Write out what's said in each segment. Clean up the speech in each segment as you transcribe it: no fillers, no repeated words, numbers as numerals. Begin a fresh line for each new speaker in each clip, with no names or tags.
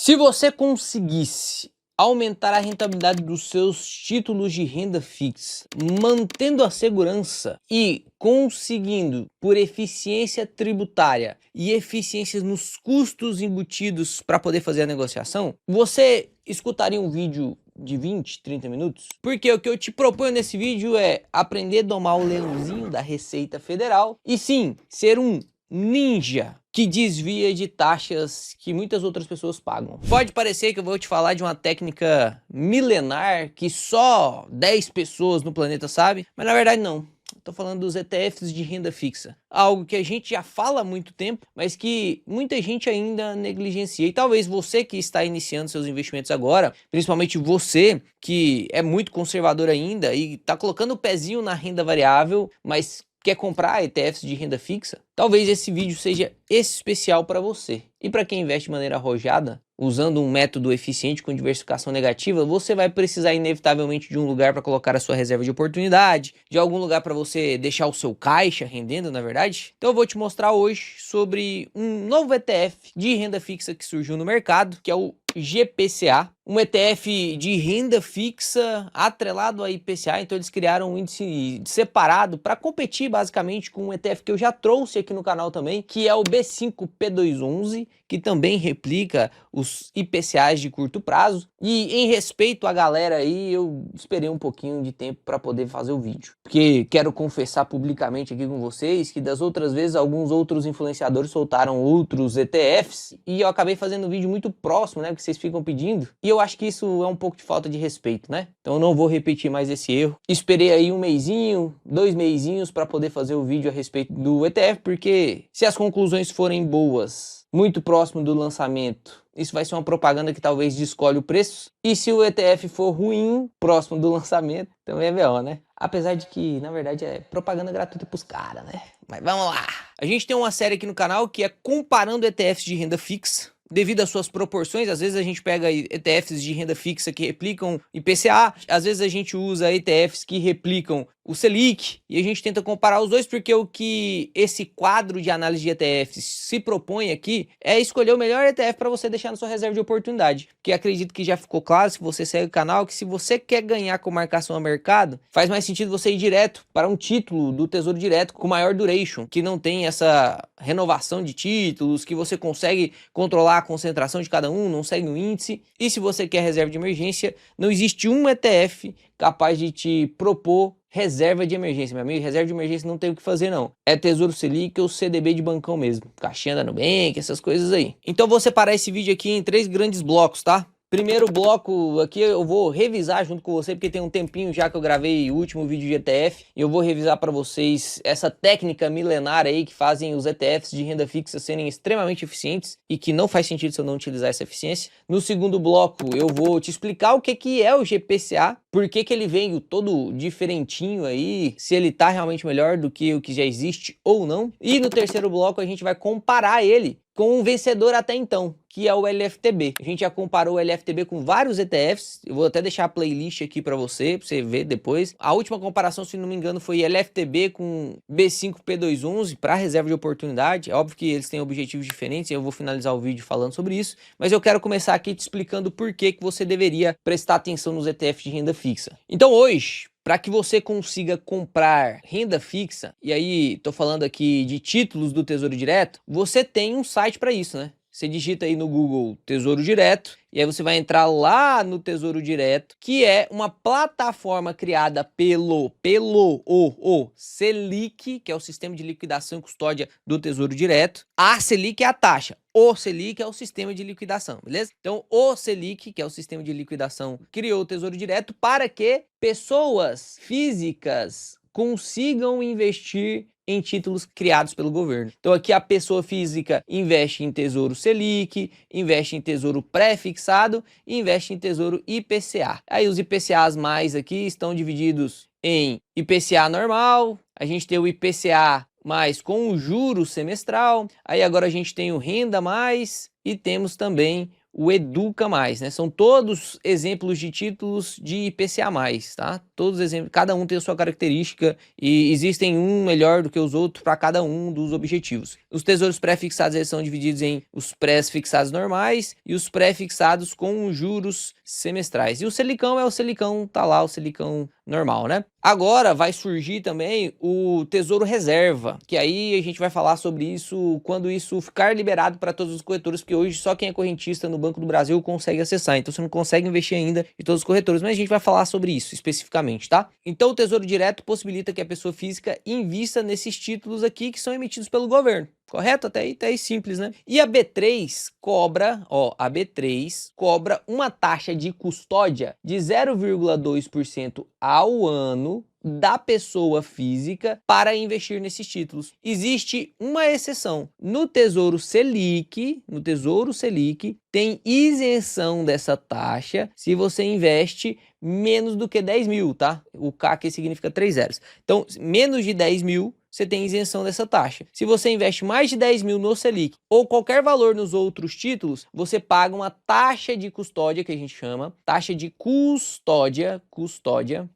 Se você conseguisse aumentar a rentabilidade dos seus títulos de renda fixa, mantendo a segurança e conseguindo, por eficiência tributária e eficiências nos custos embutidos para poder fazer a negociação, você escutaria um vídeo de 20, 30 minutos? Porque o que eu te proponho nesse vídeo é aprender a domar o leãozinho da Receita Federal e sim, ser um ninja que desvia de taxas que muitas outras pessoas pagam. Pode parecer que eu vou te falar de uma técnica milenar que só 10 pessoas no planeta sabem, mas na verdade não. Estou falando dos ETFs de renda fixa. Algo que a gente já fala há muito tempo, mas que muita gente ainda negligencia. E talvez você que está iniciando seus investimentos agora, principalmente você que é muito conservador ainda e está colocando o pezinho na renda variável, mas quer comprar ETFs de renda fixa, talvez esse vídeo seja especial para você. E para quem investe de maneira arrojada, usando um método eficiente com diversificação negativa, você vai precisar inevitavelmente de um lugar para colocar a sua reserva de oportunidade, de algum lugar para você deixar o seu caixa rendendo, na verdade. Então eu vou te mostrar hoje sobre um novo ETF de renda fixa que surgiu no mercado, que é o GPCA, um ETF de renda fixa atrelado a IPCA. Então eles criaram um índice separado para competir basicamente com um ETF que eu já trouxe aqui no canal também, que é o B5P211, que também replica os IPCAs de curto prazo. E em respeito à galera aí, eu esperei um pouquinho de tempo para poder fazer o vídeo, porque quero confessar publicamente aqui com vocês que das outras vezes alguns outros influenciadores soltaram outros ETFs e eu acabei fazendo um vídeo muito próximo, né, que vocês ficam pedindo, e eu acho que isso é um pouco de falta de respeito, né? Então eu não vou repetir mais esse erro. Esperei aí um mesinho, 2 mesinhos para poder fazer o vídeo a respeito do ETF, porque se as conclusões forem boas muito próximo do lançamento, isso vai ser uma propaganda que talvez descolhe o preço. E se o ETF for ruim, próximo do lançamento, também é BO, né? Apesar de que, na verdade, é propaganda gratuita pros caras, né? Mas vamos lá! A gente tem uma série aqui no canal que é comparando ETFs de renda fixa. Devido às suas proporções, às vezes a gente pega ETFs de renda fixa que replicam IPCA, às vezes a gente usa ETFs que replicam o Selic, e a gente tenta comparar os dois porque o que esse quadro de análise de ETFs se propõe aqui é escolher o melhor ETF para você deixar na sua reserva de oportunidade. Porque acredito que já ficou claro, se você segue o canal, que se você quer ganhar com marcação a mercado, faz mais sentido você ir direto para um título do Tesouro Direto com maior duration, que não tem essa renovação de títulos, que você consegue controlar a concentração de cada um, não segue um índice. E se você quer reserva de emergência, não existe um ETF capaz de te propor reserva de emergência, meu amigo. Reserva de emergência não tem o que fazer, não. É Tesouro Selic ou CDB de bancão mesmo. Caixinha da Nubank, essas coisas aí. Então vou separar esse vídeo aqui em 3 grandes blocos, tá? Primeiro bloco aqui eu vou revisar junto com você, porque tem um tempinho já que eu gravei o último vídeo de ETF. E eu vou revisar para vocês essa técnica milenar aí que fazem os ETFs de renda fixa serem extremamente eficientes e que não faz sentido se eu não utilizar essa eficiência. No segundo bloco eu vou te explicar o que é o GPCA, por que ele veio todo diferentinho aí, se ele tá realmente melhor do que o que já existe ou não. E no terceiro bloco a gente vai comparar ele com um vencedor até então, que é o LFTB. A gente já comparou o LFTB com vários ETFs, eu vou até deixar a playlist aqui para você ver depois. A última comparação, se não me engano, foi LFTB com B5P211 para reserva de oportunidade. É óbvio que eles têm objetivos diferentes e eu vou finalizar o vídeo falando sobre isso, mas eu quero começar aqui te explicando por que você deveria prestar atenção nos ETFs de renda fixa. Então hoje, para que você consiga comprar renda fixa, e aí tô falando aqui de títulos do Tesouro Direto, você tem um site para isso, né? Você digita aí no Google Tesouro Direto e aí você vai entrar lá no Tesouro Direto, que é uma plataforma criada pelo Selic, que é o sistema de liquidação e custódia do Tesouro Direto. A Selic é a taxa, o Selic é o sistema de liquidação, beleza? Então o Selic, que é o sistema de liquidação, criou o Tesouro Direto para que pessoas físicas consigam investir em títulos criados pelo governo. Então aqui a pessoa física investe em Tesouro Selic, investe em Tesouro pré-fixado e investe em Tesouro IPCA. Aí os IPCAs mais aqui estão divididos em IPCA normal, a gente tem o IPCA mais com o juro semestral, aí agora a gente tem o Renda Mais e temos também o Educa Mais, né? São todos exemplos de títulos de IPCA+, tá? Todos os exemplos, cada um tem a sua característica e existem um melhor do que os outros para cada um dos objetivos. Os tesouros pré-fixados eles são divididos em os pré-fixados normais e os pré-fixados com juros semestrais. E o Selicão é o Selicão, tá lá o Selicão normal, né? Agora vai surgir também o Tesouro Reserva, que aí a gente vai falar sobre isso quando isso ficar liberado para todos os corretores, porque hoje só quem é correntista no Banco do Brasil consegue acessar, então você não consegue investir ainda em todos os corretores, mas a gente vai falar sobre isso especificamente, tá? Então o Tesouro Direto possibilita que a pessoa física invista nesses títulos aqui que são emitidos pelo governo. Correto? Até aí simples, né? E a B3 cobra, a B3 cobra uma taxa de custódia de 0,2% ao ano da pessoa física para investir nesses títulos. Existe uma exceção. No Tesouro Selic, tem isenção dessa taxa se você investe menos do que 10 mil, tá? O K aqui significa 3 zeros. Então, menos de 10 mil, você tem isenção dessa taxa. Se você investe mais de 10 mil no Selic ou qualquer valor nos outros títulos, você paga uma taxa de custódia, que a gente chama, taxa de custódia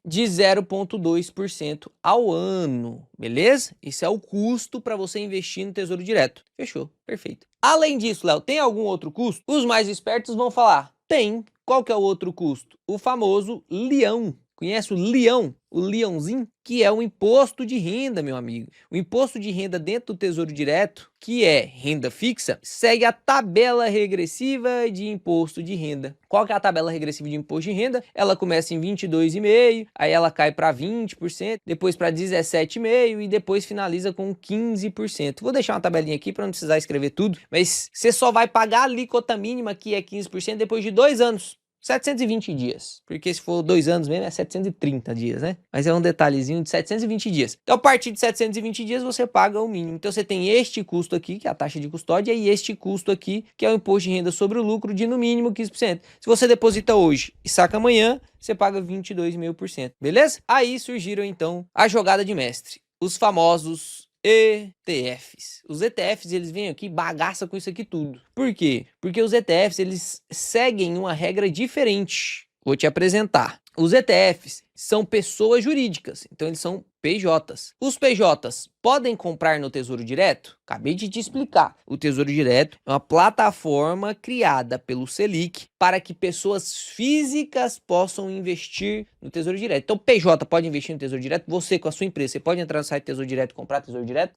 de 0,2% ao ano, beleza? Isso é o custo para você investir no Tesouro Direto. Fechou, perfeito. Além disso, Léo, tem algum outro custo? Os mais espertos vão falar, tem. Qual que é o outro custo? O famoso leão. Conhece o leão? O leãozinho? Que é o imposto de renda, meu amigo. O imposto de renda dentro do Tesouro Direto, que é renda fixa, segue a tabela regressiva de imposto de renda. Qual que é a tabela regressiva de imposto de renda? Ela começa em 22,5%, aí ela cai para 20%, depois para 17,5% e depois finaliza com 15%. Vou deixar uma tabelinha aqui para não precisar escrever tudo, mas você só vai pagar a alíquota mínima, que é 15%, depois de 2 anos. 720 dias, porque se for 2 anos mesmo é 730 dias, né? Mas é um detalhezinho de 720 dias. Então, a partir de 720 dias, você paga o mínimo. Então, você tem este custo aqui, que é a taxa de custódia, e este custo aqui, que é o imposto de renda sobre o lucro, de no mínimo 15%. Se você deposita hoje e saca amanhã, você paga 22,5%, beleza? Aí surgiram, então, a jogada de mestre. Os famosos ETFs. Os ETFs, eles vêm aqui e bagaçam com isso aqui tudo. Por quê? Porque os ETFs, eles seguem uma regra diferente. Vou te apresentar. Os ETFs são pessoas jurídicas, então eles são PJs. Os PJs podem comprar no Tesouro Direto? Acabei de te explicar. O Tesouro Direto é uma plataforma criada pelo Selic para que pessoas físicas possam investir no Tesouro Direto. Então, PJ pode investir no Tesouro Direto? Você, com a sua empresa, você pode entrar no site Tesouro Direto e comprar Tesouro Direto?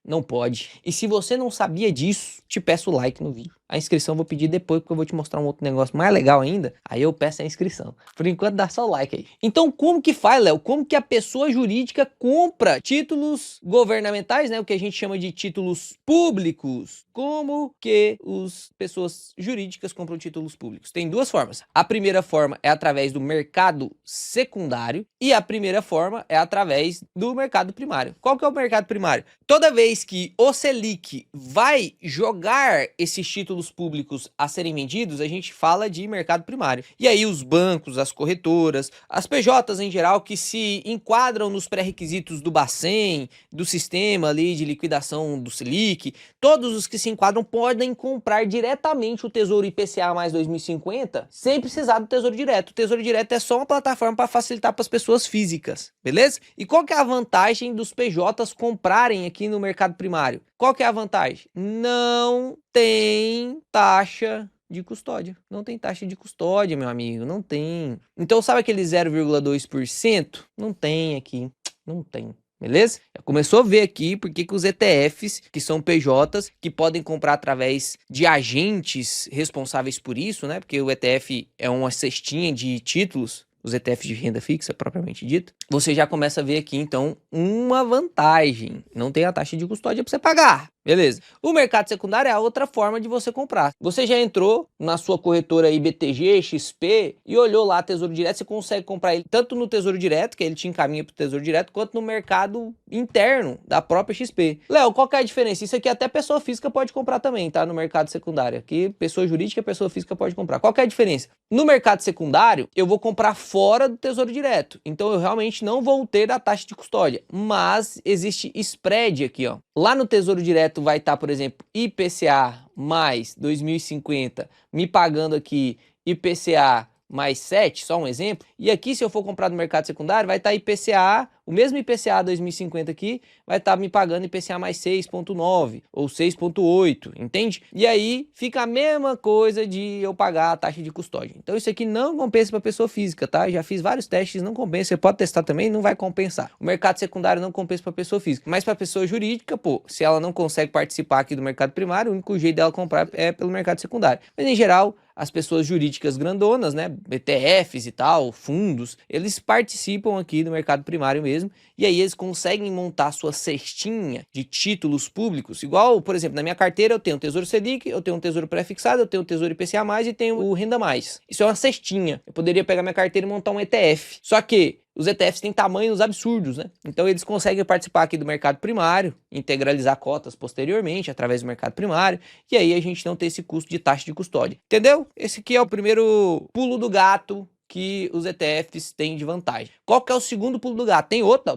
Não pode. E se você não sabia disso, te peço o like no vídeo. A inscrição eu vou pedir depois, porque eu vou te mostrar um outro negócio mais legal ainda. Aí eu peço a inscrição. Por enquanto, dá só o like aí. Então, como que faz, Léo? Como que a pessoa jurídica compra títulos governamentais, né? O que a gente chama de títulos públicos. Como que as pessoas jurídicas compram títulos públicos? Tem duas formas. A primeira forma é através do mercado secundário e a primeira forma é através do mercado primário. Qual que é o mercado primário? Toda vez que o Selic vai jogar esses títulos públicos a serem vendidos, a gente fala de mercado primário. E aí os bancos, as corretoras, as PJs em geral que se enquadram nos pré-requisitos do Bacen, do sistema ali de liquidação do Selic, todos os que se enquadram podem comprar diretamente o Tesouro IPCA mais 2050 sem precisar do Tesouro Direto. O Tesouro Direto é só uma plataforma para facilitar para as pessoas físicas, beleza? E qual que é a vantagem dos PJs comprarem aqui no mercado primário? Qual que é a vantagem? Não tem taxa de custódia. Não tem taxa de custódia, meu amigo. Não tem. Então, sabe aquele 0,2%? Não tem aqui. Não tem. Beleza? Já começou a ver aqui porque que os ETFs, que são PJs, que podem comprar através de agentes responsáveis por isso, né? Porque o ETF é uma cestinha de títulos, os ETFs de renda fixa, propriamente dito. Você já começa a ver aqui, então, uma vantagem. Não tem a taxa de custódia para você pagar. Beleza. O mercado secundário é a outra forma de você comprar. Você já entrou na sua corretora aí BTG, XP e olhou lá Tesouro Direto, você consegue comprar ele tanto no Tesouro Direto, que ele te encaminha para o Tesouro Direto, quanto no mercado interno da própria XP. Léo, qual que é a diferença? Isso aqui até pessoa física pode comprar também, tá? No mercado secundário. Aqui, pessoa jurídica e pessoa física pode comprar. Qual que é a diferença? No mercado secundário, eu vou comprar fora do Tesouro Direto. Então, eu realmente não vou ter a taxa de custódia. Mas existe spread aqui, ó. Lá no Tesouro Direto vai estar, por exemplo, IPCA mais 2050, me pagando aqui IPCA mais 7, só um exemplo, e aqui se eu for comprar no mercado secundário, vai estar IPCA, o mesmo IPCA 2050 aqui, vai estar me pagando IPCA mais 6,9 ou 6,8, entende? E aí fica a mesma coisa de eu pagar a taxa de custódia. Então isso aqui não compensa para pessoa física, tá? Já fiz vários testes, não compensa. Você pode testar também, não vai compensar. O mercado secundário não compensa para pessoa física, mas para pessoa jurídica, pô, se ela não consegue participar aqui do mercado primário, o único jeito dela comprar é pelo mercado secundário. Mas em geral, as pessoas jurídicas grandonas, né, ETFs e tal, fundos, eles participam aqui do mercado primário mesmo, e aí eles conseguem montar sua cestinha de títulos públicos, igual, por exemplo, na minha carteira eu tenho o Tesouro Selic, eu tenho um Tesouro Pré-fixado, eu tenho o Tesouro IPCA+, e tenho o Renda Mais. Isso é uma cestinha. Eu poderia pegar minha carteira e montar um ETF. Só que os ETFs têm tamanhos absurdos, né? Então eles conseguem participar aqui do mercado primário, integralizar cotas posteriormente através do mercado primário, e aí a gente não tem esse custo de taxa de custódia. Entendeu? Esse aqui é o primeiro pulo do gato que os ETFs têm de vantagem. Qual que é o segundo pulo do gato? Tem outro? Não,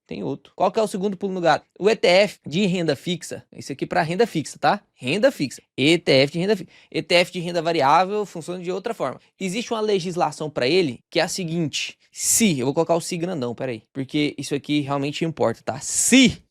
tem outro. Qual que é o segundo pulo do gato? O ETF de renda fixa. Isso aqui para renda fixa, tá? Renda fixa. ETF de renda fixa. ETF de renda variável funciona de outra forma. Existe uma legislação para ele que é a seguinte. Eu vou colocar o se grandão, peraí. Porque isso aqui realmente importa, tá? Se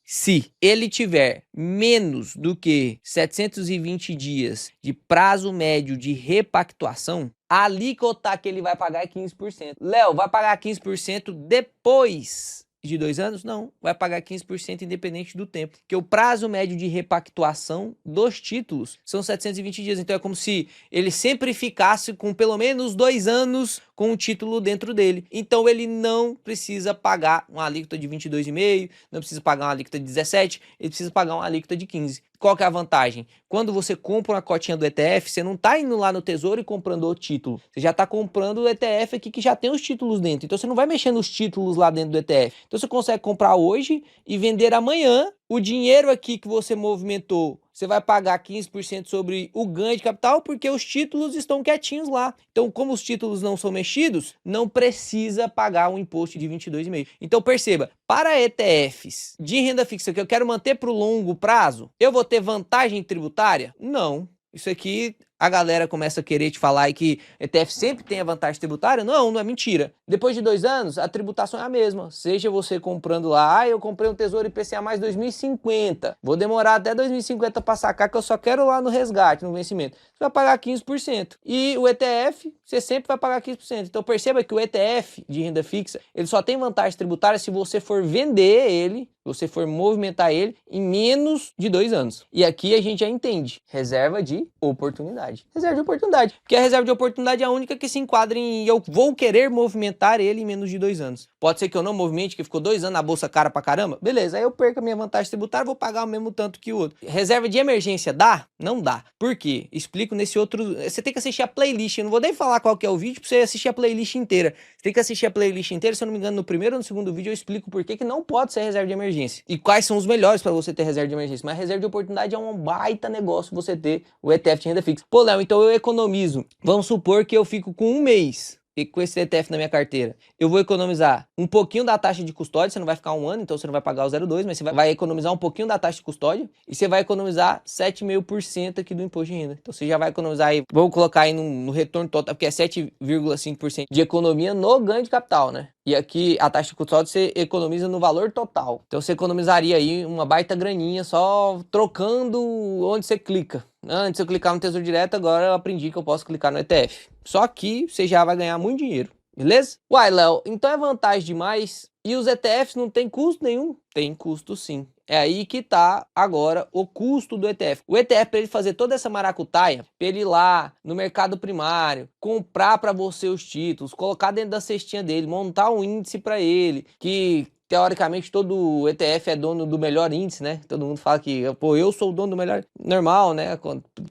ele tiver menos do que 720 dias de prazo médio de repactuação, a alíquota que ele vai pagar é 15%. Léo, vai pagar 15% depois de 2 anos? Não, vai pagar 15% independente do tempo. Porque o prazo médio de repactuação dos títulos são 720 dias. Então é como se ele sempre ficasse com pelo menos 2 anos com o título dentro dele. Então ele não precisa pagar uma alíquota de 22,5%, não precisa pagar uma alíquota de 17%, ele precisa pagar uma alíquota de 15%. Qual que é a vantagem? Quando você compra uma cotinha do ETF, você não está indo lá no Tesouro e comprando o título. Você já está comprando o ETF aqui que já tem os títulos dentro. Então você não vai mexer nos títulos lá dentro do ETF. Então você consegue comprar hoje e vender amanhã. O dinheiro aqui que você movimentou, você vai pagar 15% sobre o ganho de capital porque os títulos estão quietinhos lá. Então, como os títulos não são mexidos, não precisa pagar um imposto de 22,5%. Então, perceba, para ETFs de renda fixa que eu quero manter para o longo prazo, eu vou ter vantagem tributária? Não. Isso aqui a galera começa a querer te falar aí que ETF sempre tem a vantagem tributária. Não é mentira. Depois de 2 anos, a tributação é a mesma. Seja você comprando lá, eu comprei um Tesouro IPCA mais 2050. Vou demorar até 2050 para sacar, que eu só quero lá no resgate, no vencimento. Você vai pagar 15%. E o ETF, você sempre vai pagar 15%. Então perceba que o ETF de renda fixa, ele só tem vantagem tributária se você for vender ele, você for movimentar ele em menos de 2 anos. E aqui a gente já entende. Reserva de oportunidade. Reserva de oportunidade. Porque a reserva de oportunidade é a única que se enquadra em eu vou querer movimentar ele em menos de 2 anos. Pode ser que eu não movimente, que ficou 2 anos na bolsa cara pra caramba. Beleza, aí eu perco a minha vantagem tributária, vou pagar o mesmo tanto que o outro. Reserva de emergência dá? Não dá. Por quê? Explico nesse outro... Você tem que assistir a playlist. Eu não vou nem falar qual que é o vídeo pra você assistir a playlist inteira. Você tem que assistir a playlist inteira. Se eu não me engano, no primeiro ou no segundo vídeo eu explico por que não pode ser reserva de emergência. E quais são os melhores para você ter reserva de emergência. Mas reserva de oportunidade é um baita negócio você ter o ETF de renda fixa. Pô, Léo, então eu economizo. Vamos supor que eu fico com 1 mês e com esse ETF na minha carteira. Eu vou economizar um pouquinho da taxa de custódia, você não vai ficar 1 ano, então você não vai pagar o 0,2, mas você vai economizar um pouquinho da taxa de custódia e você vai economizar 7,5% aqui do imposto de renda. Então você já vai economizar aí, vamos colocar aí no retorno total, porque é 7,5% de economia no ganho de capital, né? E aqui a taxa de custódia você economiza no valor total. Então você economizaria aí uma baita graninha só trocando onde você clica. Antes eu clicar no Tesouro Direto, agora eu aprendi que eu posso clicar no ETF. Só que você já vai ganhar muito dinheiro, beleza? Uai, Léo, então é vantagem demais. E os ETFs não tem custo nenhum? Tem custo sim. É aí que tá agora o custo do ETF. O ETF, para ele fazer toda essa maracutaia, para ele ir lá no mercado primário, comprar para você os títulos, colocar dentro da cestinha dele, montar um índice para ele, que teoricamente todo ETF é dono do melhor índice, né? Todo mundo fala que, pô, eu sou o dono do melhor. Normal, né?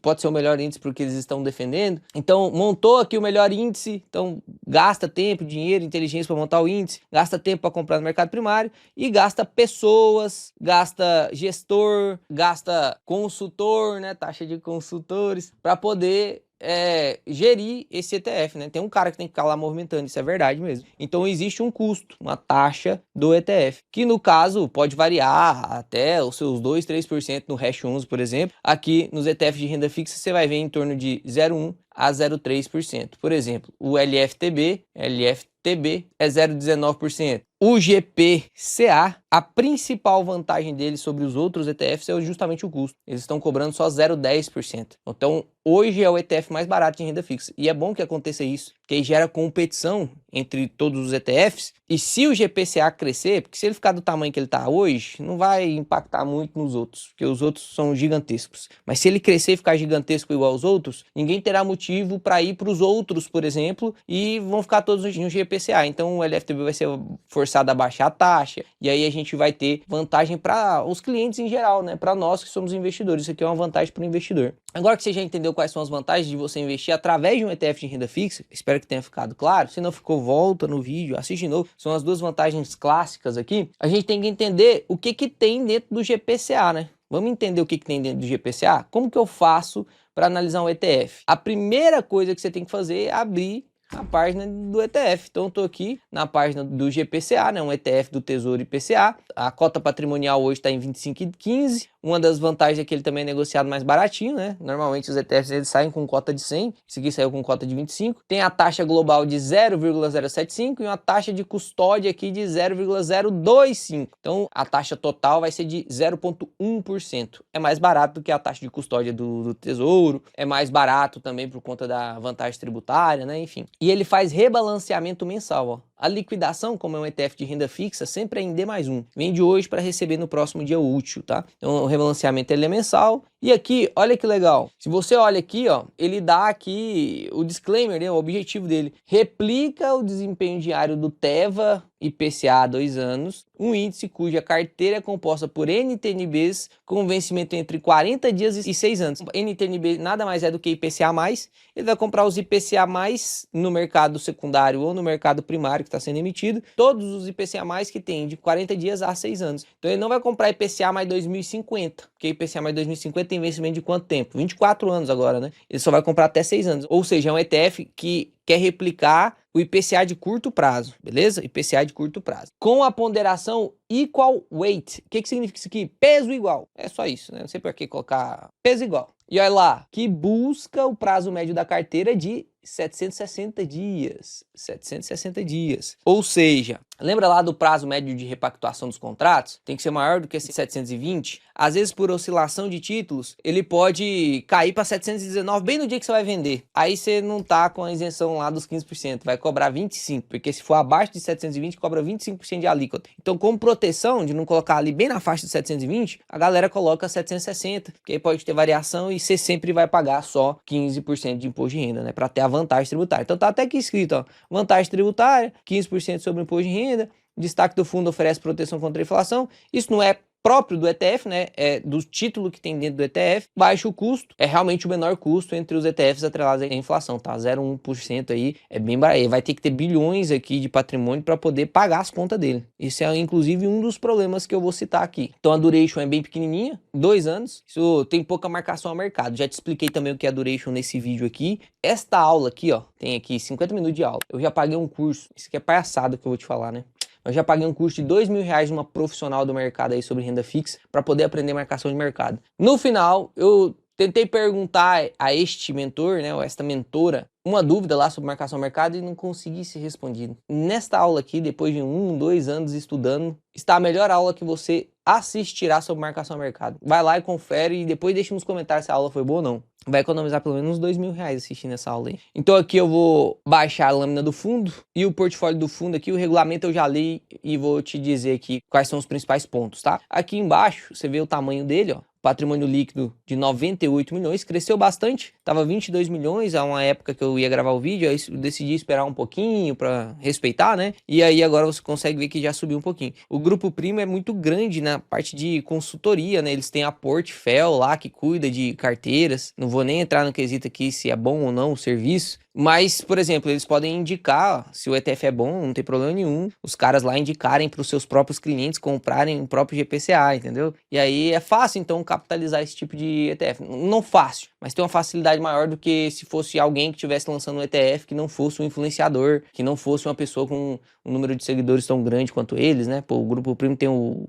Pode ser o melhor índice porque eles estão defendendo. Então, montou aqui o melhor índice, então gasta tempo, dinheiro, inteligência para montar o índice, gasta tempo para comprar no mercado primário e gasta pessoas, gasta gestor, gasta consultor, né? Taxa de consultores, para poder gerir esse ETF, né? Tem um cara que tem que ficar lá movimentando, isso é verdade mesmo. Então existe um custo, uma taxa do ETF, que no caso pode variar até os seus 2, 3% no Hash 11, por exemplo. Aqui nos ETFs de renda fixa você vai ver em torno de 0,1 a 0,3%. Por exemplo, o LFTB é 0,19%. O GPCA, a principal vantagem dele sobre os outros ETFs é justamente o custo. Eles estão cobrando só 0,10%. Então, hoje é o ETF mais barato de renda fixa. E é bom que aconteça isso, porque aí gera competição entre todos os ETFs. E se o GPCA crescer, porque se ele ficar do tamanho que ele está hoje, não vai impactar muito nos outros, porque os outros são gigantescos. Mas se ele crescer e ficar gigantesco igual aos outros, ninguém terá motivo para ir para os outros, por exemplo, e vão ficar todos no GPCA. Então o LFTB vai ser forçado a baixar a taxa, e aí a gente vai ter vantagem para os clientes em geral, né? Para nós que somos investidores, isso aqui é uma vantagem para o investidor. Agora que você já entendeu quais são as vantagens de você investir através de um ETF de renda fixa, espero que tenha ficado claro. Se não ficou, volta no vídeo, assiste de novo. São as duas vantagens clássicas aqui. A gente tem que entender o que tem dentro do GPCA, né? Vamos entender o que tem dentro do GPCA? Como que eu faço para analisar um ETF? A primeira coisa que você tem que fazer é abrir a página do ETF. Então eu estou aqui na página do GPCA, né, um ETF do Tesouro IPCA. A cota patrimonial hoje está em 25,15. Uma das vantagens é que ele também é negociado mais baratinho, né? Normalmente os ETFs eles saem com cota de 100, esse aqui saiu com cota de 25. Tem a taxa global de 0,075 e uma taxa de custódia aqui de 0,025. Então a taxa total vai ser de 0,1%. É mais barato do que a taxa de custódia do Tesouro, é mais barato também por conta da vantagem tributária, né? Enfim. E ele faz rebalanceamento mensal, ó. A liquidação, como é um ETF de renda fixa, sempre é em D+1. Vende hoje para receber no próximo dia útil, tá? Então o rebalanceamento ele é mensal. E aqui, olha que legal. Se você olha aqui, ó, ele dá aqui o disclaimer, né, o objetivo dele. Replica o desempenho diário do Teva IPCA há 2 anos, um índice cuja carteira é composta por NTNBs com vencimento entre 40 dias e 6 anos. NTNB nada mais é do que IPCA+, ele vai comprar os IPCA+, no mercado secundário ou no mercado primário que está sendo emitido, todos os IPCA+, que tem de 40 dias a 6 anos. Então ele não vai comprar IPCA mais 2050, porque IPCA mais 2050 tem vencimento de quanto tempo? 24 anos agora, né? Ele só vai comprar até 6 anos. Ou seja, é um ETF que quer replicar o IPCA de curto prazo, beleza? IPCA de curto prazo. Com a ponderação equal weight. O que significa isso aqui? Peso igual. É só isso, né? Não sei por que colocar peso igual. E olha lá, que busca o prazo médio da carteira de 760 dias. 760 dias. Ou seja, lembra lá do prazo médio de repactuação dos contratos? Tem que ser maior do que 720. Às vezes, por oscilação de títulos, ele pode cair para 719 bem no dia que você vai vender. Aí você não tá com a isenção lá dos 15%, vai cobrar 25%, porque se for abaixo de 720, cobra 25% de alíquota. Então, como proteção de não colocar ali bem na faixa de 720, a galera coloca 760, porque aí pode ter variação e você sempre vai pagar só 15% de imposto de renda, né, para ter a vantagem tributária. Então tá até aqui escrito, ó, vantagem tributária, 15% sobre o imposto de renda, destaque do fundo oferece proteção contra a inflação. Isso não é próprio do ETF, né? É do título que tem dentro do ETF, baixo custo, é realmente o menor custo entre os ETFs atrelados à inflação, tá? 0,1% aí, é bem barato. Vai ter que ter bilhões aqui de patrimônio para poder pagar as contas dele. Isso é inclusive um dos problemas que eu vou citar aqui. Então a duration é bem pequenininha, 2 anos, isso tem pouca marcação ao mercado. Já te expliquei também o que é a duration nesse vídeo aqui. Esta aula aqui, ó, tem aqui 50 minutos de aula. Eu já paguei um curso, isso aqui é palhaçada que eu vou te falar, né? Eu já paguei um curso de R$2.000 de uma profissional do mercado aí sobre renda fixa para poder aprender marcação de mercado. No final, eu tentei perguntar a este mentor, né, ou esta mentora, uma dúvida lá sobre marcação de mercado e não consegui ser respondido. Nesta aula aqui, depois de 2 anos estudando, está a melhor aula que você assistirá sobre marcação de mercado. Vai lá e confere e depois deixa nos comentários se a aula foi boa ou não. Vai economizar pelo menos uns R$2.000 assistindo essa aula aí. Então aqui eu vou baixar a lâmina do fundo e o portfólio do fundo aqui, o regulamento eu já li e vou te dizer aqui quais são os principais pontos, tá? Aqui embaixo você vê o tamanho dele, ó. Patrimônio líquido de 98 milhões, cresceu bastante, estava 22 milhões a uma época que eu ia gravar o vídeo, aí eu decidi esperar um pouquinho para respeitar, né? E aí agora você consegue ver que já subiu um pouquinho. O Grupo Primo é muito grande na parte de consultoria, né? Eles têm a Portfel lá que cuida de carteiras, não vou nem entrar no quesito aqui se é bom ou não o serviço, mas, por exemplo, eles podem indicar, se o ETF é bom, não tem problema nenhum, os caras lá indicarem para os seus próprios clientes comprarem o próprio GPCA, entendeu? E aí é fácil, então, capitalizar esse tipo de ETF. Não fácil, mas tem uma facilidade maior do que se fosse alguém que estivesse lançando um ETF que não fosse um influenciador, que não fosse uma pessoa com um número de seguidores tão grande quanto eles, né? Pô, o Grupo Primo tem o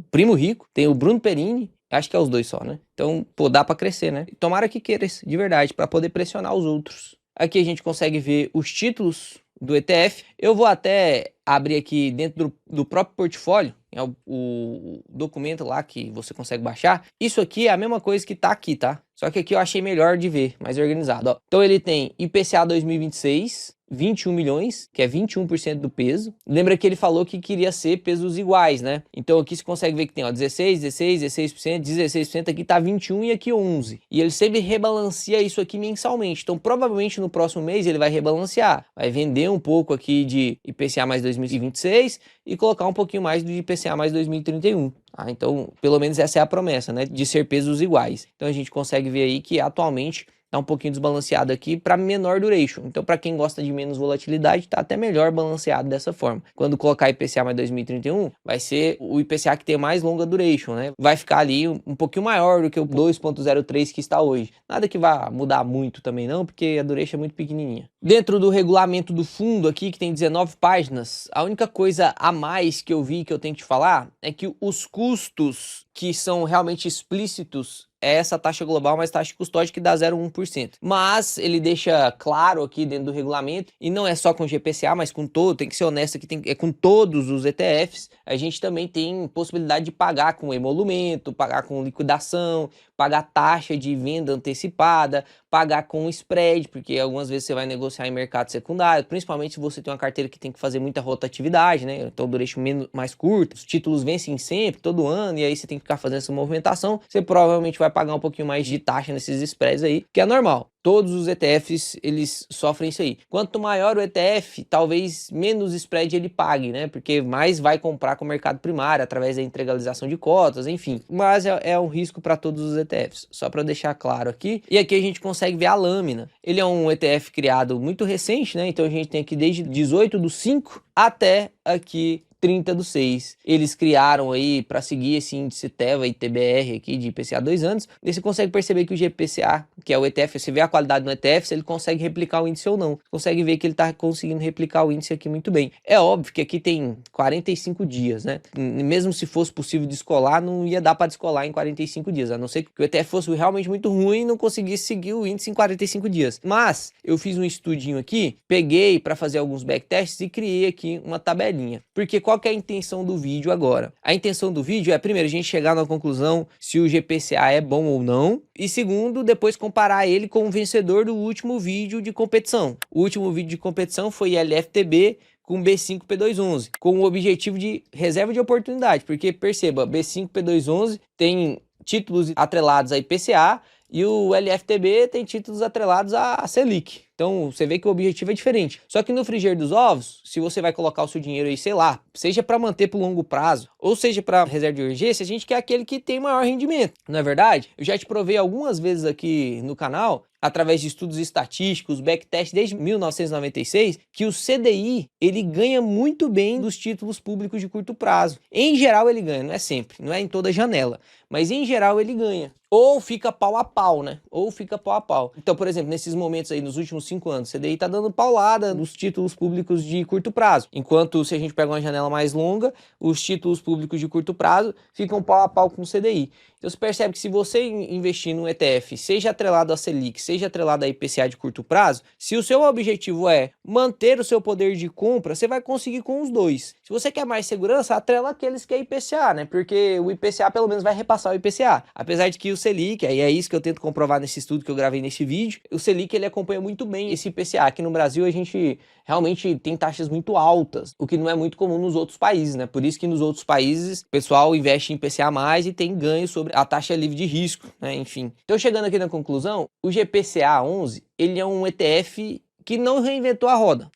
Primo Rico, tem o Bruno Perini Acho que é os dois só, né? Então, pô, dá para crescer, né? Tomara que queira, de verdade, para poder pressionar os outros. Aqui a gente consegue ver os títulos do ETF. Eu vou até abrir aqui dentro do próprio portfólio, é o documento lá que você consegue baixar. Isso aqui é a mesma coisa que tá aqui, tá? Só que aqui eu achei melhor de ver, mais organizado, ó. Então ele tem IPCA 2026, 21 milhões, que é 21% do peso. Lembra que ele falou que queria ser pesos iguais, né? Então aqui você consegue ver que tem, ó, 16, 16, 16%, 16%, aqui tá 21 e aqui 11. E ele sempre rebalanceia isso aqui mensalmente. Então provavelmente no próximo mês ele vai rebalancear. Vai vender um pouco aqui de IPCA mais 2026 e colocar um pouquinho mais do IPCA mais 2031. Ah, então, pelo menos essa é a promessa, né? De ser pesos iguais. Então a gente consegue ver aí que atualmente tá um pouquinho desbalanceado aqui para menor duration. Então, para quem gosta de menos volatilidade, tá até melhor balanceado dessa forma. Quando colocar IPCA mais 2031, vai ser o IPCA que tem mais longa duration, né? Vai ficar ali um pouquinho maior do que o 2.03 que está hoje. Nada que vá mudar muito também não, porque a duration é muito pequenininha. Dentro do regulamento do fundo aqui, que tem 19 páginas, a única coisa a mais que eu vi que eu tenho que te falar é que os custos que são realmente explícitos é essa taxa global mais taxa de custódia que dá 0,1%. Mas ele deixa claro aqui dentro do regulamento, e não é só com GPCA, mas com todo, tem que ser honesto aqui, é com todos os ETFs, a gente também tem possibilidade de pagar com emolumento, pagar com liquidação, pagar taxa de venda antecipada, pagar com spread, porque algumas vezes você vai negociar em mercado secundário, principalmente se você tem uma carteira que tem que fazer muita rotatividade, né? Então duration mais curto, os títulos vencem sempre, todo ano, e aí você tem que ficar fazendo essa movimentação, você provavelmente vai pagar um pouquinho mais de taxa nesses spreads aí, que é normal. Todos os ETFs, eles sofrem isso aí. Quanto maior o ETF, talvez menos spread ele pague, né? Porque mais vai comprar com o mercado primário, através da integralização de cotas, enfim. Mas é um risco para todos os ETFs, só para deixar claro aqui. E aqui a gente consegue ver a lâmina. Ele é um ETF criado muito recente, né? Então a gente tem aqui desde 18/5 até aqui 30/6. Eles criaram aí para seguir esse índice TEVA e TBR aqui de IPCA 2 anos. E você consegue perceber que o GPCA, que é o ETF, você vê a qualidade no ETF, se ele consegue replicar o índice ou não. Você consegue ver que ele está conseguindo replicar o índice aqui muito bem. É óbvio que aqui tem 45 dias, né? Mesmo se fosse possível descolar, não ia dar para descolar em 45 dias, a não ser que o ETF fosse realmente muito ruim e não conseguisse seguir o índice em 45 dias. Mas eu fiz um estudinho aqui, peguei para fazer alguns backtests e criei aqui uma tabelinha. Porque qual que é a intenção do vídeo agora? A intenção do vídeo é, primeiro, a gente chegar na conclusão se o GPCA é bom ou não, e segundo, depois comparar ele com o vencedor do último vídeo de competição. O último vídeo de competição foi LFTB com B5P211, com o objetivo de reserva de oportunidade, porque perceba, B5P211 tem títulos atrelados a IPCA e o LFTB tem títulos atrelados a Selic. Então você vê que o objetivo é diferente. Só que no frigir dos ovos, se você vai colocar o seu dinheiro aí, sei lá, seja para manter para o longo prazo, ou seja para reserva de urgência, a gente quer aquele que tem maior rendimento. Não é verdade? Eu já te provei algumas vezes aqui no canal, através de estudos estatísticos, backtest desde 1996, que o CDI ele ganha muito bem dos títulos públicos de curto prazo. Em geral ele ganha, não é sempre, não é em toda janela, mas em geral ele ganha. Ou fica pau a pau, né? Ou fica pau a pau. Então, por exemplo, nesses momentos aí, nos últimos 5 anos, o CDI tá dando paulada nos títulos públicos de curto prazo. Enquanto, se a gente pega uma janela mais longa, os títulos públicos de curto prazo ficam pau a pau com o CDI. Então, você percebe que se você investir num ETF, seja atrelado a Selic, seja atrelado a IPCA de curto prazo, se o seu objetivo é manter o seu poder de compra, você vai conseguir com os dois. Se você quer mais segurança, atrela aqueles que é IPCA, né? Porque o IPCA pelo menos vai repassar o IPCA. Apesar de que o Selic, aí é isso que eu tento comprovar nesse estudo que eu gravei nesse vídeo, o Selic ele acompanha muito bem esse IPCA. Aqui no Brasil a gente realmente tem taxas muito altas, o que não é muito comum nos outros países, né? Por isso que nos outros países o pessoal investe em IPCA mais e tem ganho sobre a taxa livre de risco, né? Enfim. Então chegando aqui na conclusão, o GPCA 11, ele é um ETF que não reinventou a roda,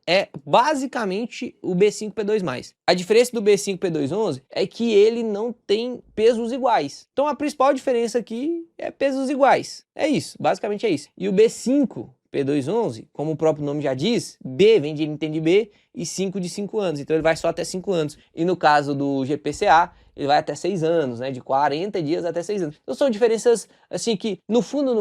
é basicamente o B5P2+. A diferença do B5P211 é que ele não tem pesos iguais. Então a principal diferença aqui é pesos iguais, é isso, basicamente é isso. E o B5P211, como o próprio nome já diz, B vem de entende de B e 5 de 5 anos, então ele vai só até 5 anos. E no caso do GPCA, ele vai até 6 anos, né? De 40 dias até 6 anos. Então são diferenças assim que, no fundo,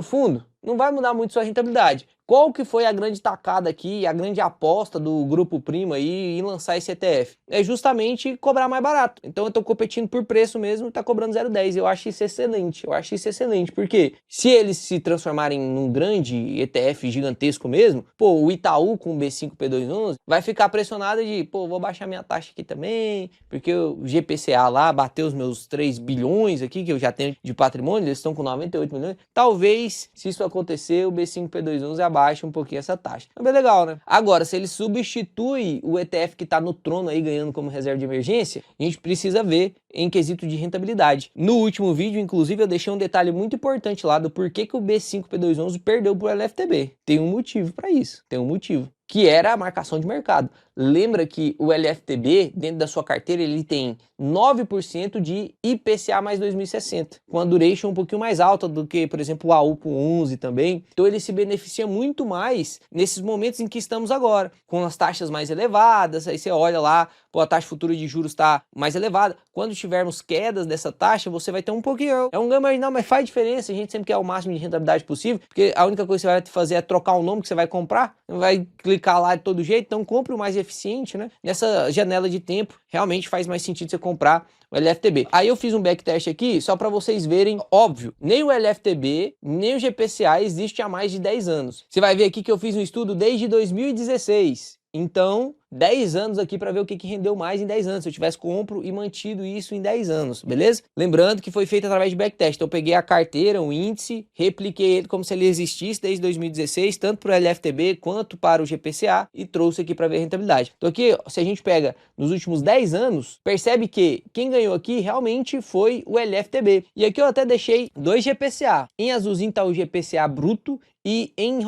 não vai mudar muito sua rentabilidade. Qual que foi a grande tacada aqui, a grande aposta do Grupo Primo aí em lançar esse ETF? É justamente cobrar mais barato. Então eu tô competindo por preço mesmo e tá cobrando 0,10. Eu acho isso excelente. Eu acho isso excelente, porque se eles se transformarem num grande ETF gigantesco mesmo, pô, o Itaú com o B5P211 vai ficar pressionado de, pô, vou baixar minha taxa aqui também, porque o GPCA lá bateu os meus 3 bilhões aqui, que eu já tenho de patrimônio, eles estão com 98 milhões. Talvez, se isso acontecer, o B5P211 abaixe um pouquinho essa taxa. É bem legal, né? Agora, se ele substitui o ETF que está no trono aí ganhando como reserva de emergência, a gente precisa ver em quesito de rentabilidade. No último vídeo, inclusive, eu deixei um detalhe muito importante lá do porquê que o B5P211 perdeu para o LFTB. Tem um motivo para isso, tem um motivo, que era a marcação de mercado. Lembra que o LFTB, dentro da sua carteira, ele tem 9% de IPCA mais 2060, com a duration um pouquinho mais alta do que, por exemplo, o AU com 11 também. Então ele se beneficia muito mais nesses momentos em que estamos agora, com as taxas mais elevadas. Aí você olha lá, pô, a taxa futura de juros está mais elevada. Quando tivermos quedas dessa taxa, você vai ter um pouquinho, é um ganho marginal, mas faz diferença. A gente sempre quer o máximo de rentabilidade possível, porque a única coisa que você vai fazer é trocar o nome que você vai comprar, não vai clicar lá de todo jeito, então compre o mais eficiente, né? Nessa janela de tempo, realmente faz mais sentido você comprar o LFTB. Aí eu fiz um backtest aqui, só para vocês verem, óbvio, nem o LFTB, nem o GPCA existe há mais de 10 anos. Você vai ver aqui que eu fiz um estudo desde 2016. Então, 10 anos aqui para ver o que rendeu mais em 10 anos, se eu tivesse compro e mantido isso em 10 anos, beleza? Lembrando que foi feito através de backtest, então eu peguei a carteira, o índice, repliquei ele como se ele existisse desde 2016, tanto para o LFTB quanto para o GPCA e trouxe aqui para ver a rentabilidade. Então aqui, se a gente pega nos últimos 10 anos, percebe que quem ganhou aqui realmente foi o LFTB. E aqui eu até deixei 2 GPCA, em azulzinho tá o GPCA bruto, e em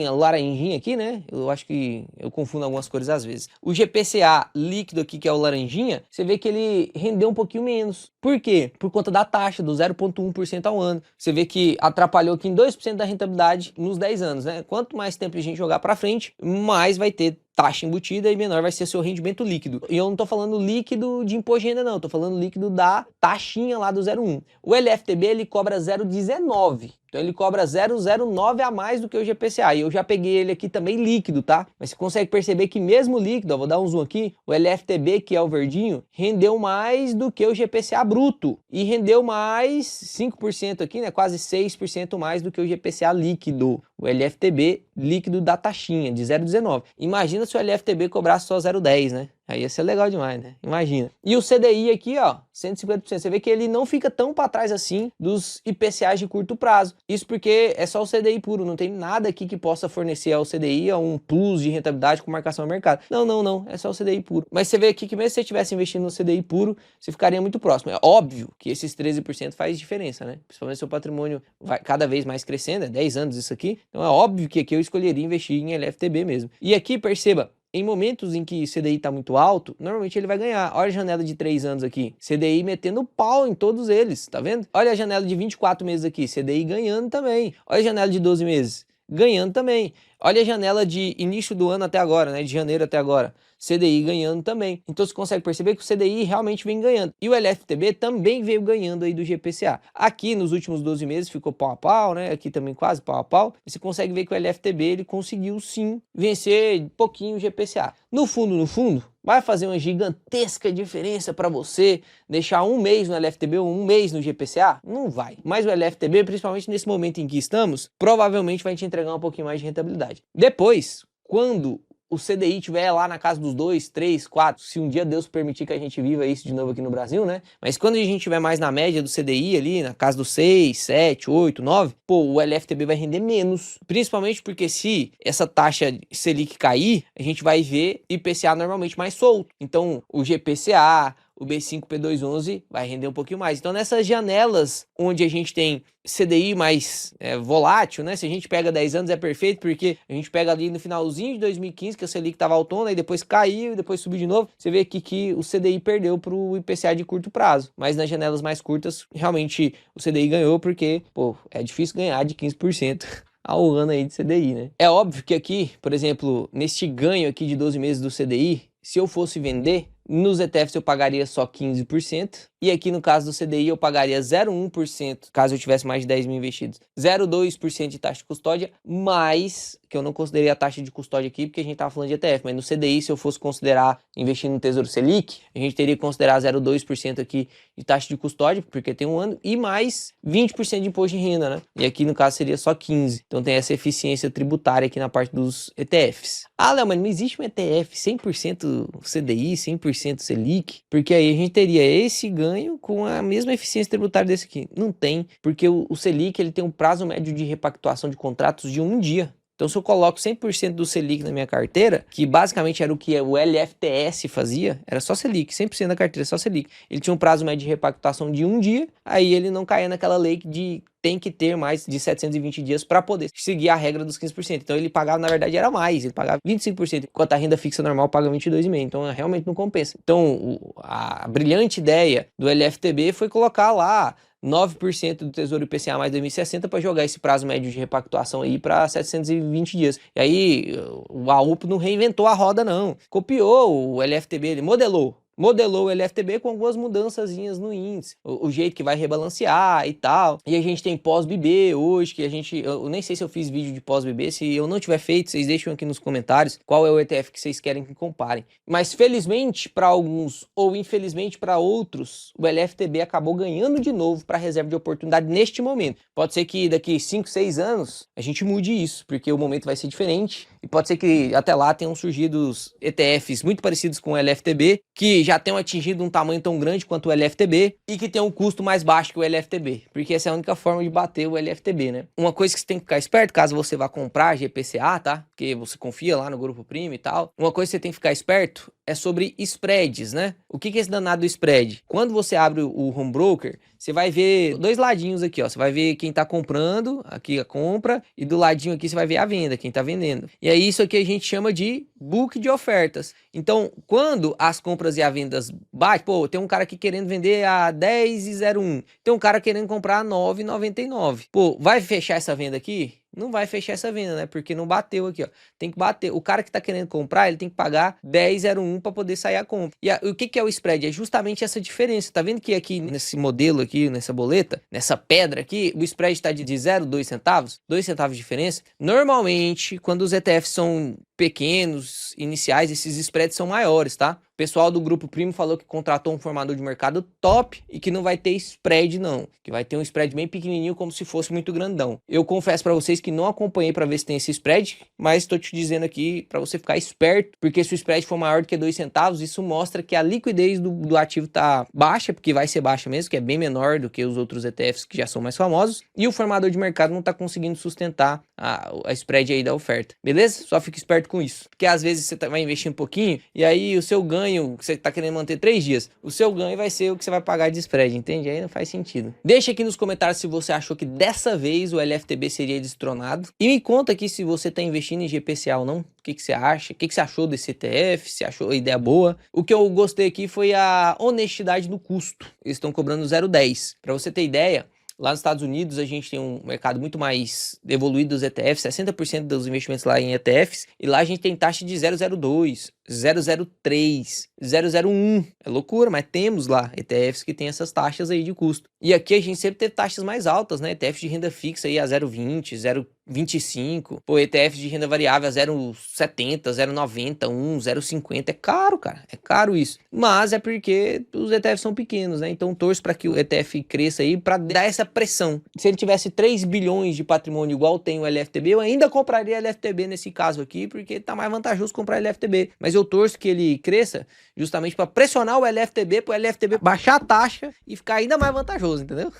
laranjinha aqui, né? Eu acho que eu confundo algumas cores às vezes. O GPCA líquido aqui, que é o laranjinha, você vê que ele rendeu um pouquinho menos. Por quê? Por conta da taxa, do 0,1% ao ano. Você vê que atrapalhou aqui em 2% da rentabilidade nos 10 anos, né? Quanto mais tempo a gente jogar para frente, mais vai ter taxa embutida e menor vai ser seu rendimento líquido. E eu não tô falando líquido de imposto de renda não, tô falando líquido da taxinha lá do 0,1. O LFTB ele cobra 0,19. Então ele cobra 0,09 a mais do que o GPCA. E eu já peguei ele aqui também líquido, tá? Mas você consegue perceber que mesmo líquido, ó, vou dar um zoom aqui, o LFTB, que é o verdinho, rendeu mais do que o GPCA bruto. E rendeu mais 5% aqui, né? Quase 6% mais do que o GPCA líquido. O LFTB líquido da taxinha, de 0,19. Imagina se o LFTB cobrasse só 0,10, né? Aí ia ser legal demais, né? Imagina. E o CDI aqui, ó, 150%. Você vê que ele não fica tão para trás assim dos IPCAs de curto prazo. Isso porque é só o CDI puro, não tem nada aqui que possa fornecer ao CDI um plus de rentabilidade com marcação ao mercado. Não, é só o CDI puro. Mas você vê aqui que mesmo se você estivesse investindo no CDI puro, você ficaria muito próximo. É óbvio que esses 13% faz diferença, né? Principalmente se o seu patrimônio vai cada vez mais crescendo, é 10 anos isso aqui. Então é óbvio que aqui eu escolheria investir em LFTB mesmo. E aqui, perceba, em momentos em que o CDI está muito alto, normalmente ele vai ganhar. Olha a janela de 3 anos aqui, CDI metendo pau em todos eles, tá vendo? Olha a janela de 24 meses aqui, CDI ganhando também. Olha a janela de 12 meses, ganhando também. Olha a janela de início do ano até agora, né? De janeiro até agora. CDI ganhando também. Então você consegue perceber que o CDI realmente vem ganhando. E o LFTB também veio ganhando aí do GPCA. Aqui nos últimos 12 meses ficou pau a pau, né? Aqui também quase pau a pau. E você consegue ver que o LFTB ele conseguiu sim vencer um pouquinho o GPCA. No fundo, vai fazer uma gigantesca diferença para você deixar um mês no LFTB ou um mês no GPCA? Não vai. Mas o LFTB, principalmente nesse momento em que estamos, provavelmente vai te entregar um pouquinho mais de rentabilidade. Depois, quando o CDI estiver lá na casa dos 2, 3, 4, se um dia Deus permitir que a gente viva isso de novo aqui no Brasil, né? Mas quando a gente estiver mais na média do CDI ali, na casa dos 6, 7, 8, 9, pô, o LFTB vai render menos. Principalmente porque se essa taxa Selic cair, a gente vai ver IPCA normalmente mais solto. Então, o GPCA, o B5P211 vai render um pouquinho mais. Então, nessas janelas onde a gente tem CDI mais volátil, né? Se a gente pega 10 anos é perfeito, porque a gente pega ali no finalzinho de 2015, que a Selic estava autona, e depois caiu, e depois subiu de novo. Você vê aqui que o CDI perdeu para o IPCA de curto prazo. Mas nas janelas mais curtas, realmente o CDI ganhou, porque, pô, é difícil ganhar de 15% ao ano aí de CDI, né? É óbvio que aqui, por exemplo, neste ganho aqui de 12 meses do CDI, se eu fosse vender, Nos ETFs eu pagaria só 15%. E aqui no caso do CDI eu pagaria 0,1%, caso eu tivesse mais de 10 mil investidos. 0,2% de taxa de custódia, mais, que eu não considerei a taxa de custódia aqui, porque a gente estava falando de ETF, mas no CDI, se eu fosse considerar investir no Tesouro Selic, a gente teria que considerar 0,2% aqui de taxa de custódia, porque tem um ano, e mais 20% de imposto de renda, né? E aqui no caso seria só 15%. Então tem essa eficiência tributária aqui na parte dos ETFs. Ah, Léo, mas não existe um ETF 100% CDI, 100% Selic? Porque aí a gente teria esse ganho com a mesma eficiência tributária desse aqui. Não tem, porque o Selic ele tem um prazo médio de repactuação de contratos de 1 dia. Então, se eu coloco 100% do Selic na minha carteira, que basicamente era o que o LFTS fazia, era só Selic, 100% da carteira, só Selic. Ele tinha um prazo médio de repactuação de 1 dia, aí ele não caía naquela lei de tem que ter mais de 720 dias para poder seguir a regra dos 15%. Então, ele pagava, na verdade, era mais, ele pagava 25%, enquanto a renda fixa normal paga 22,5%. Então, realmente não compensa. Então, a brilhante ideia do LFTB foi colocar lá 9% do Tesouro IPCA mais 2060 para jogar esse prazo médio de repactuação aí para 720 dias. E aí o AUP não reinventou a roda não, copiou o LFTB, ele modelou o LFTB com algumas mudançazinhas no índice, o jeito que vai rebalancear e tal. E a gente tem pós-BB hoje, que eu nem sei se eu fiz vídeo de pós-BB, se eu não tiver feito, vocês deixam aqui nos comentários qual é o ETF que vocês querem que comparem. Mas felizmente para alguns, ou infelizmente para outros, o LFTB acabou ganhando de novo para reserva de oportunidade neste momento. Pode ser que daqui 5, 6 anos a gente mude isso, porque o momento vai ser diferente. E pode ser que até lá tenham surgido ETFs muito parecidos com o LFTB, que já tenham atingido um tamanho tão grande quanto o LFTB e que tenham um custo mais baixo que o LFTB, porque essa é a única forma de bater o LFTB, né? Uma coisa que você tem que ficar esperto, caso você vá comprar GPCA, tá? Porque você confia lá no Grupo Primo e tal. Uma coisa que você tem que ficar esperto é sobre spreads, né? O que é esse danado spread? Quando você abre o home broker, você vai ver dois ladinhos aqui, ó. Você vai ver quem tá comprando, aqui a compra, e do ladinho aqui você vai ver a venda, quem tá vendendo. E aí isso aqui a gente chama de book de ofertas. Então, quando as compras e as vendas batem, pô, tem um cara aqui querendo vender a 10,01, tem um cara querendo comprar a 9,99. Pô, vai fechar essa venda aqui? Não vai fechar essa venda, né? Porque não bateu aqui, ó. Tem que bater. O cara que tá querendo comprar, ele tem que pagar 10,01 para poder sair a compra. E o que é o spread? É justamente essa diferença. Tá vendo que aqui nesse modelo aqui, nessa boleta, nessa pedra aqui, o spread tá de 0,2 centavos, 2 centavos de diferença. Normalmente, quando os ETFs são pequenos, iniciais, esses spreads são maiores, tá? O pessoal do Grupo Primo falou que contratou um formador de mercado top e que não vai ter spread não, que vai ter um spread bem pequenininho como se fosse muito grandão. Eu confesso para vocês que não acompanhei para ver se tem esse spread, mas estou te dizendo aqui para você ficar esperto, porque se o spread for maior do que 2 centavos, isso mostra que a liquidez do ativo tá baixa, porque vai ser baixa mesmo, que é bem menor do que os outros ETFs que já são mais famosos, e o formador de mercado não tá conseguindo sustentar a spread aí da oferta, beleza? Só fique esperto com isso, porque às vezes você vai investir um pouquinho e aí o seu ganho, que você tá querendo manter 3 dias, o seu ganho vai ser o que você vai pagar de spread, entende? Aí não faz sentido. Deixa aqui nos comentários se você achou que dessa vez o LFTB seria destronado e me conta aqui se você tá investindo em GPCA ou não. O que você acha? O que você achou desse ETF? Se achou a ideia boa? O que eu gostei aqui foi a honestidade no custo. Eles estão cobrando 0,10. Para você ter ideia, lá nos Estados Unidos a gente tem um mercado muito mais evoluído dos ETFs, 60% dos investimentos lá em ETFs, e lá a gente tem taxa de 0,02, 0,03, 0,01. É loucura, mas temos lá ETFs que tem essas taxas aí de custo. E aqui a gente sempre teve taxas mais altas, né? ETFs de renda fixa aí a 0,20, 0,25. Pô, ETFs de renda variável a 0,70, 0,90, 1, 0,50. É caro, cara. É caro isso. Mas é porque os ETFs são pequenos, né? Então torço para que o ETF cresça aí para dar essa pressão. Se ele tivesse 3 bilhões de patrimônio igual tem o LFTB, eu ainda compraria LFTB nesse caso aqui, porque tá mais vantajoso comprar LFTB. Mas eu torço que ele cresça justamente para pressionar o LFTB, para o LFTB baixar a taxa e ficar ainda mais vantajoso, entendeu?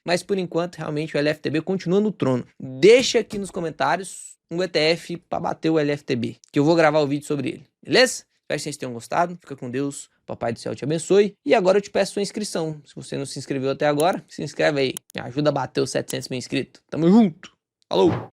Mas por enquanto, realmente, o LFTB continua no trono. Deixa aqui nos comentários um ETF para bater o LFTB, que eu vou gravar o vídeo sobre ele, beleza? Espero que vocês tenham gostado. Fica com Deus. Papai do céu te abençoe. E agora eu te peço sua inscrição. Se você não se inscreveu até agora, se inscreve aí. Me ajuda a bater os 700 mil inscritos. Tamo junto. Falou!